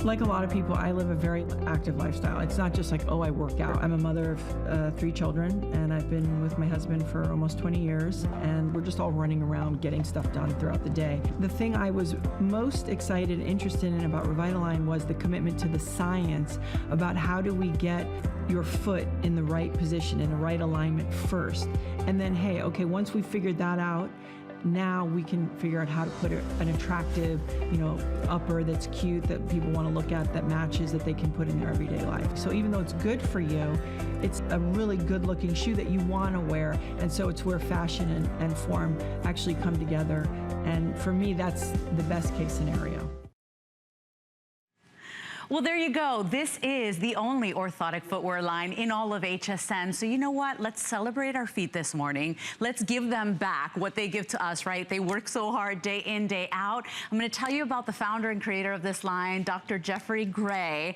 Like a lot of people, I live a very active lifestyle. It's not just like, oh, I work out. I'm a mother of 3 children, and I've been with my husband for almost 20 years, and we're just all running around getting stuff done throughout the day. The thing I was most excited and interested in about REVITALIGN was the commitment to the science about how do we get your foot in the right position, in the right alignment first. And then, hey, okay, once we figured that out, now we can figure out how to put an attractive, upper that's cute, that people want to look at, that matches, that they can put in their everyday life. So even though it's good for you, it's a really good looking shoe that you want to wear. And so it's where fashion and form actually come together. And for me, that's the best case scenario. Well, there you go. This is the only orthotic footwear line in all of HSN. So you know what? Let's celebrate our feet this morning. Let's give them back what they give to us, right? They work so hard day in, day out. I'm going to tell you about the founder and creator of this line, Dr. Jeffrey Gray.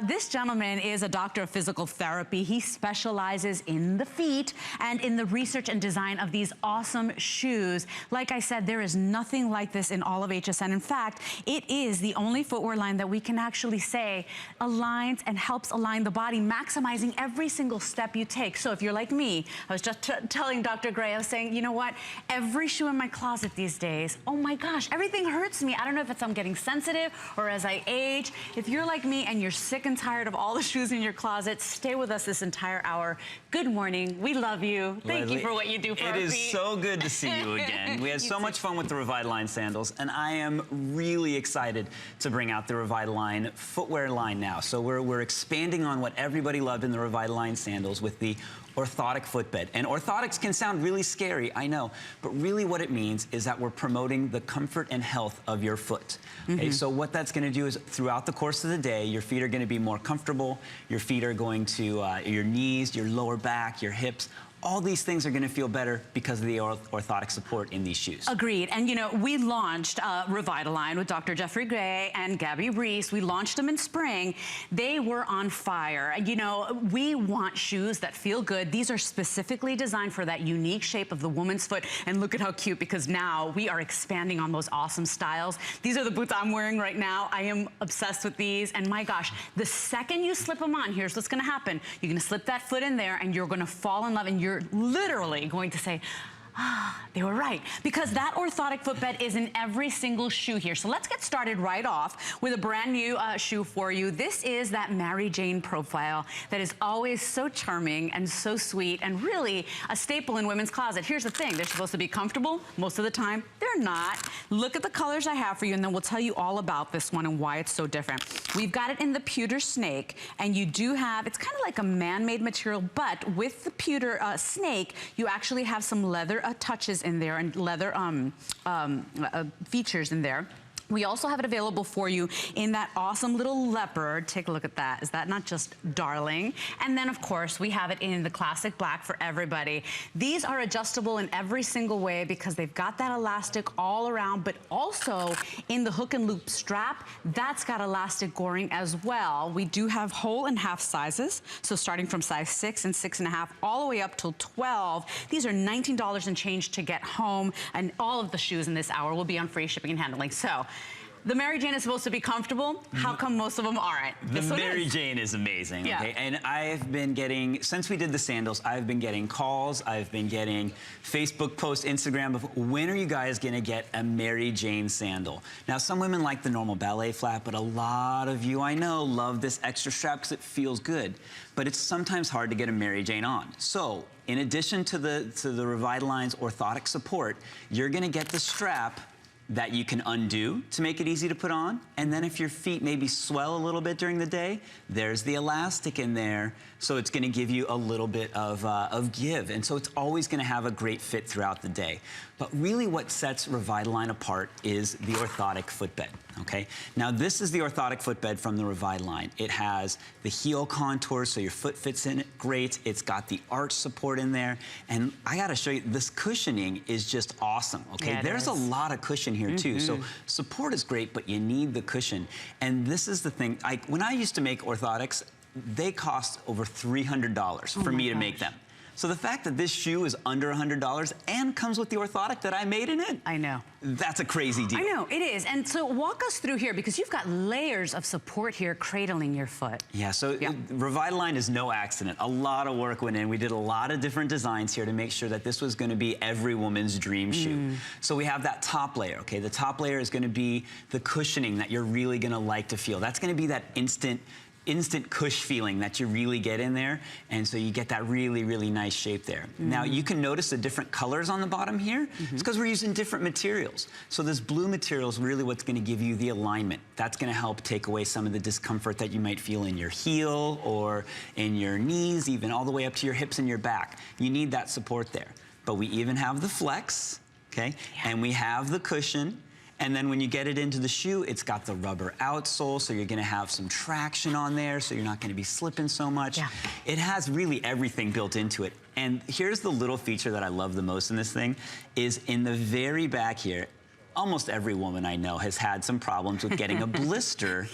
This gentleman is a doctor of physical therapy. He specializes in the feet and in the research and design of these awesome shoes. Like I said, there is nothing like this in all of HSN. In fact, it is the only footwear line that we can actually say aligns and helps align the body, maximizing every single step you take. So if you're like me, I was just telling Dr. Gray, I was saying, you know what? Every shoe in my closet these days, oh my gosh, everything hurts me. I don't know if it's I'm getting sensitive or as I age. If you're like me and you're sick and tired of all the shoes in your closet, stay with us this entire hour. Good morning. We love you. Thank you for what you do for our feet. It is so good to see you again. We had so much fun with the REVITALIGN sandals, and I am really excited to bring out the REVITALIGN footwear line now. So we're expanding on what everybody loved in the REVITALIGN sandals with the orthotic footbed. And orthotics can sound really scary, I know, but really what it means is that we're promoting the comfort and health of your foot. Okay, so what that's gonna do is throughout the course of the day, your feet are gonna be more comfortable, your feet are going to, your knees, your lower back, your hips, all these things are going to feel better because of the orthotic support in these shoes. Agreed. And you know, we launched REVITALIGN with Dr. Jeffrey Gray and Gabby Reece. We launched them in spring. They were on fire. You know, we want shoes that feel good. These are specifically designed for that unique shape of the woman's foot. And look at how cute, because now we are expanding on those awesome styles. These are the boots I'm wearing right now. I am obsessed with these. And my gosh, the second you slip them on, here's what's going to happen. You're going to slip that foot in there and you're going to fall in love, and you're literally going to say, ah, they were right. Because that orthotic footbed is in every single shoe here. So let's get started right off with a brand new shoe for you. This is that Mary Jane profile that is always so charming and so sweet and really a staple in women's closet. Here's the thing, they're supposed to be comfortable. Most of the time, they're not. Look at the colors I have for you, and then we'll tell you all about this one and why it's so different. We've got it in the pewter snake, and you do have, it's kind of like a man-made material, but with the pewter snake, you actually have some leather touches in there and leather features in there. We also have it available for you in that awesome little leopard. Take a look at that. Is that not just darling? And then, of course, we have it in the classic black for everybody. These are adjustable in every single way because they've got that elastic all around, but also in the hook and loop strap, that's got elastic goring as well. We do have whole and half sizes, so starting from size 6 and 6.5 all the way up till 12. These are $19 and change to get home, and all of the shoes in this hour will be on free shipping and handling. So, the Mary Jane is supposed to be comfortable. How come most of them aren't? The Mary Jane is amazing, yeah. Okay? And I've been getting, since we did the sandals, I've been getting calls, I've been getting Facebook posts, Instagram, of when are you guys gonna get a Mary Jane sandal? Now, some women like the normal ballet flat, but a lot of you I know love this extra strap because it feels good. But it's sometimes hard to get a Mary Jane on. So, in addition to the REVITALIGN's orthotic support, you're gonna get the strap that you can undo to make it easy to put on. And then if your feet maybe swell a little bit during the day, there's the elastic in there. So it's gonna give you a little bit of give. And so it's always gonna have a great fit throughout the day. But really what sets REVITALIGN apart is the orthotic footbed, okay? Now this is the orthotic footbed from the REVITALIGN. It has the heel contours so your foot fits in it great. It's got the arch support in there. And I gotta show you, this cushioning is just awesome, okay? Yeah, there's a lot of cushion here too. So support is great, but you need the cushion. And this is the thing, when I used to make orthotics, they cost over $300 for me to make them. So the fact that this shoe is under $100 and comes with the orthotic that I made in it. I know. That's a crazy deal. I know, it is. And so walk us through here, because you've got layers of support here cradling your foot. Yeah, so REVITALIGN is no accident. A lot of work went in. We did a lot of different designs here to make sure that this was going to be every woman's dream shoe. So we have that top layer, okay? The top layer is going to be the cushioning that you're really going to like to feel. That's going to be that instant cush feeling that you really get in there, and so you get that really, really nice shape there. Now, you can notice the different colors on the bottom here. It's because we're using different materials. So this blue material is really what's going to give you the alignment. That's going to help take away some of the discomfort that you might feel in your heel or in your knees, even all the way up to your hips and your back. You need that support there. But we even have the flex, okay? And we have the cushion. And then when you get it into the shoe, it's got the rubber outsole, so you're gonna have some traction on there, so you're not gonna be slipping so much. It has really everything built into it. And here's the little feature that I love the most in this thing, is in the very back here, almost every woman I know has had some problems with getting a blister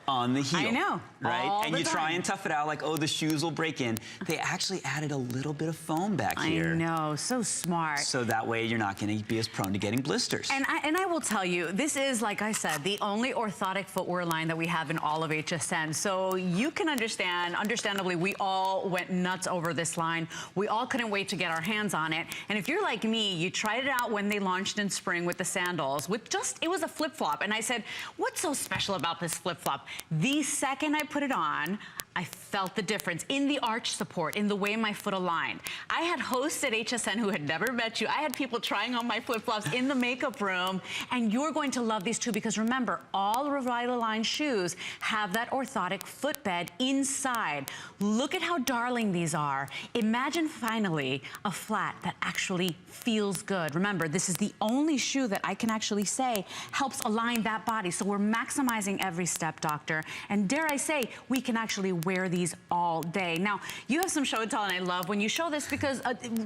on the heel. I know. Right? And you try and tough it out like, oh, the shoes will break in. They actually added a little bit of foam back here. I know, so smart. So that way you're not going to be as prone to getting blisters. And I will tell you, this is, like I said, the only orthotic footwear line that we have in all of HSN. So you can understand, understandably, we all went nuts over this line. We all couldn't wait to get our hands on it. And if you're like me, you tried it out when they launched in spring with the sandals, with just, it was a flip-flop. And I said, what's so special about this flip-flop? The second I put it on, I felt the difference in the arch support, in the way my foot aligned. I had hosts at HSN who had never met you. I had people trying on my flip-flops in the makeup room, and you're going to love these too, because remember, all REVITALIGN shoes have that orthotic footbed inside. Look at how darling these are. Imagine finally a flat that actually feels good. Remember, this is the only shoe that I can actually say helps align that body. So we're maximizing every step, doctor. And dare I say, we can actually wear these all day. Now, you have some show and tell, and I love when you show this, because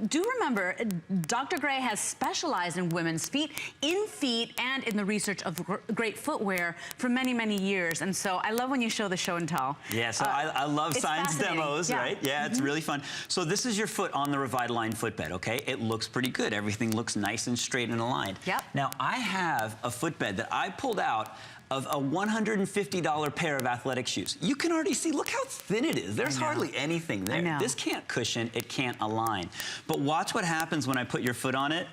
do remember, Dr. Gray has specialized in women's feet, and in the research of great footwear for many, many years. And so I love when you show the show and tell. Yeah, so I love science demos, right? Yeah, it's really fun. So this is your foot on the REVITALIGN footbed, okay? It looks pretty good. Everything looks nice and straight and aligned. Now, I have a footbed that I pulled out of a $150 pair of athletic shoes. You can already see, look how thin it is. There's hardly anything there. This can't cushion, it can't align. But watch what happens when I put your foot on it.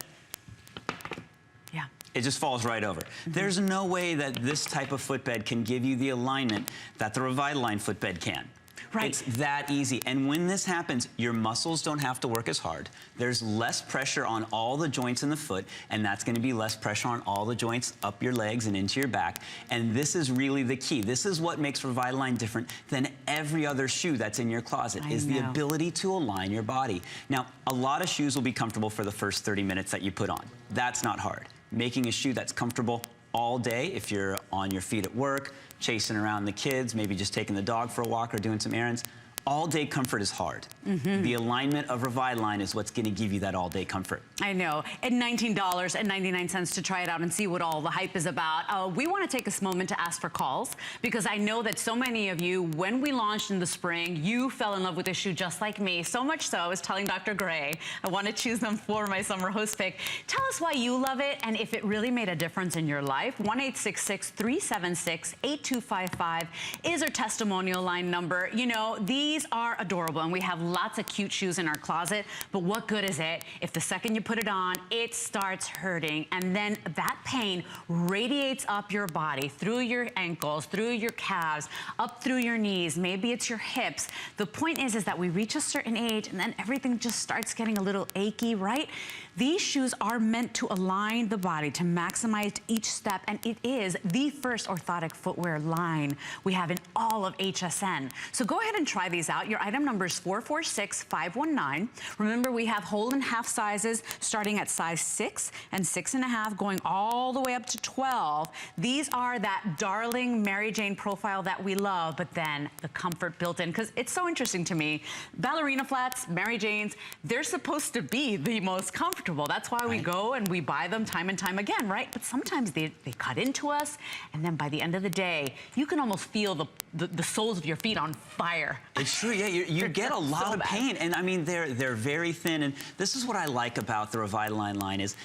It just falls right over. There's no way that this type of footbed can give you the alignment that the REVITALIGN footbed can. It's that easy. And when this happens, your muscles don't have to work as hard. There's less pressure on all the joints in the foot, and that's going to be less pressure on all the joints up your legs and into your back. And this is really the key. This is what makes REVITALIGN different than every other shoe that's in your closet, is the ability to align your body. Now, a lot of shoes will be comfortable for the first 30 minutes that you put on. That's not hard. Making a shoe that's comfortable all day, if you're on your feet at work, chasing around the kids, maybe just taking the dog for a walk or doing some errands, all-day comfort is hard. The alignment of REVITALIGN is what's going to give you that all-day comfort. I know. At $19.99 to try it out and see what all the hype is about. We want to take this moment to ask for calls, because I know that so many of you, when we launched in the spring, you fell in love with this shoe just like me. So much so, I was telling Dr. Gray, I want to choose them for my summer host pick. Tell us why you love it and if it really made a difference in your life. 1-866-376-8255 is our testimonial line number. You know, these are adorable, and we have lots of cute shoes in our closet, but what good is it if the second you put it on, it starts hurting, and then that pain radiates up your body, through your ankles, through your calves, up through your knees, maybe it's your hips. The point is that we reach a certain age, and then everything just starts getting a little achy, right? These shoes are meant to align the body, to maximize each step, and it is the first orthotic footwear line we have in all of HSN. So go ahead and try these out. Your item number is 446519. Remember, we have whole and half sizes starting at size 6 and 6.5, going all the way up to 12. These are that darling Mary Jane profile that we love, but then the comfort built in, because it's so interesting to me. Ballerina flats, Mary Janes, they're supposed to be the most comfortable. That's why we go and we buy them time and time again, right? But sometimes they cut into us, and then by the end of the day, you can almost feel the the soles of your feet on fire. It's true, yeah, you get a lot of pain. And I mean, they're very thin. And this is what I like about the REVITALIGN line is,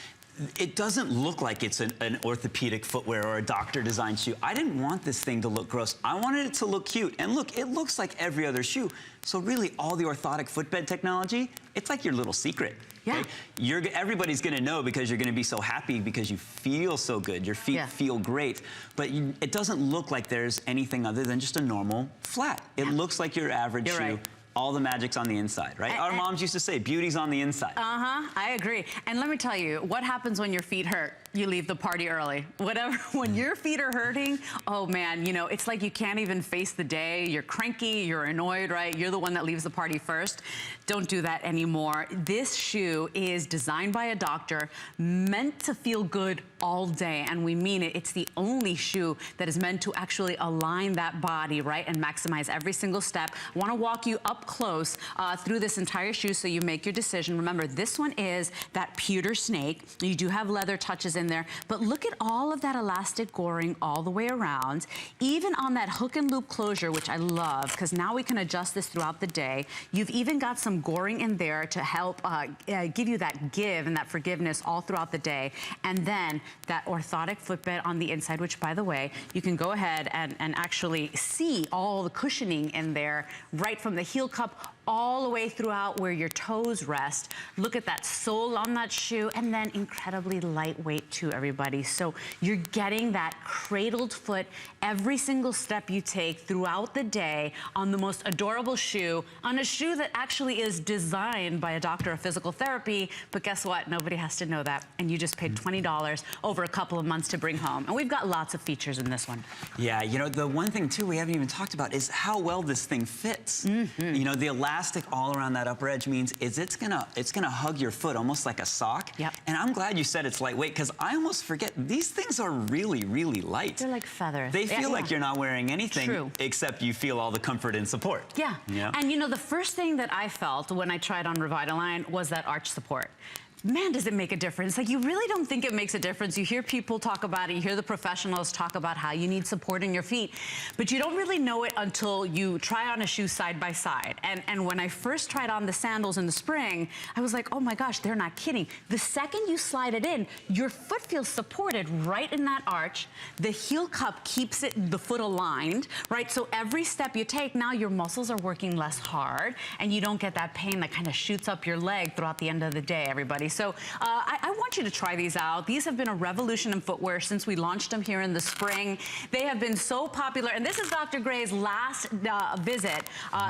it doesn't look like it's an orthopedic footwear or a doctor-designed shoe. I didn't want this thing to look gross. I wanted it to look cute. And look, it looks like every other shoe. So really, all the orthotic footbed technology, it's like your little secret. Yeah. Okay? Everybody's gonna know because you're gonna be so happy because you feel so good. Your feet feel great. But it doesn't look like there's anything other than just a normal flat. It looks like your average shoe. Right. All the magic's on the inside, right? Our moms used to say, beauty's on the inside. I agree. And let me tell you, what happens when your feet hurt? You leave the party early. When your feet are hurting, oh man, you know, it's like you can't even face the day. You're cranky, you're annoyed, right? You're the one that leaves the party first. Don't do that anymore. This shoe is designed by a doctor, meant to feel good all day, and we mean it. It's the only shoe that is meant to actually align that body, right, and maximize every single step. I want to walk you up close through this entire shoe so you make your decision. Remember, this one is that pewter snake. You do have leather touches in there, but look at all of that elastic goring all the way around. Even on that hook and loop closure, which I love, because now we can adjust this throughout the day. You've even got some goring in there to help give you that give and that forgiveness all throughout the day. And then that orthotic footbed on the inside, which, by the way, you can go ahead and actually see all the cushioning in there right from the heel cup all the way throughout where your toes rest. Look at that sole on that shoe, and then incredibly lightweight too, everybody. So you're getting that cradled foot every single step you take throughout the day on the most adorable shoe, on a shoe that actually is designed by a doctor of physical therapy. But guess what? Nobody has to know that. And you just paid $20 over a couple of months to bring home. And we've got lots of features in this one. Yeah, you know, the one thing too we haven't even talked about is how well this thing fits. You know, the elastic all around that upper edge means it's gonna hug your foot almost like a sock. Yep. And I'm glad you said it's lightweight, because I almost forget these things are really, really light. They're like feathers. They feel like you're not wearing anything except you feel all the comfort and support. Yeah. Yeah. And you know, the first thing that I felt when I tried on REVITALIGN was that arch support. Man, does it make a difference. Like, you really don't think it makes a difference. You hear people talk about it, you hear the professionals talk about how you need support in your feet, but you don't really know it until you try on a shoe side by side. And when I first tried on the sandals in the spring, I was like, oh my gosh, they're not kidding. The second you slide it in, your foot feels supported right in that arch. The heel cup keeps the foot aligned, right? So every step you take, now your muscles are working less hard, and you don't get that pain that kind of shoots up your leg throughout the end of the day, everybody. So I want you to try these out. These have been a revolution in footwear since we launched them here in the spring. They have been so popular, and this is Dr. Gray's last visit.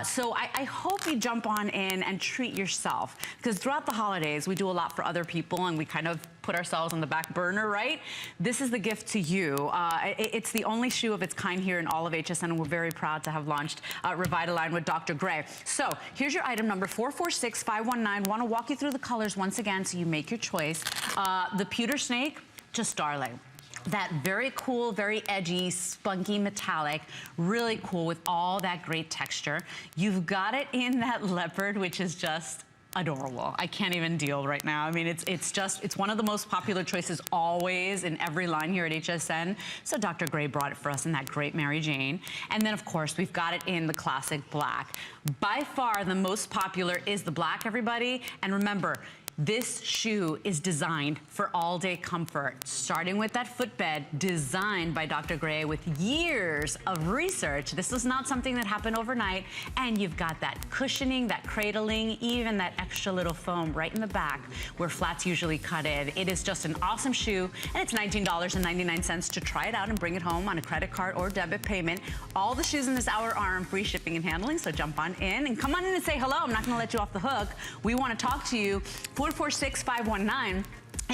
So I hope you jump on in and treat yourself, because throughout the holidays, we do a lot for other people, and we kind of put ourselves on the back burner, right? This is the gift to you. It's the only shoe of its kind here in all of HSN, and we're very proud to have launched REVITALIGN with Dr. Gray. So here's your item number 446519. Want to walk you through the colors once again so you make your choice. The pewter snake, just darling. That very cool, very edgy, spunky metallic, really cool with all that great texture. You've got it in that leopard, which is just adorable. I can't even deal right now. I mean, it's one of the most popular choices always in every line here at HSN. So Dr. Gray brought it for us in that great Mary Jane. And then, of course, we've got it in the classic black. By far, the most popular is the black, everybody. And remember, this shoe is designed for all-day comfort, starting with that footbed designed by Dr. Gray with years of research. This is not something that happened overnight. And you've got that cushioning, that cradling, even that extra little foam right in the back where flats usually cut in. It is just an awesome shoe, and it's $19.99 to try it out and bring it home on a credit card or debit payment. All the shoes in this hour are on free shipping and handling, so jump on in and come on in and say hello. I'm not gonna let you off the hook. We wanna talk to you. 446519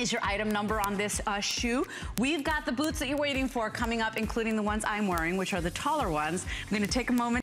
is your item number on this shoe. We've got the boots that you're waiting for coming up, including the ones I'm wearing, which are the taller ones. I'm going to take a moment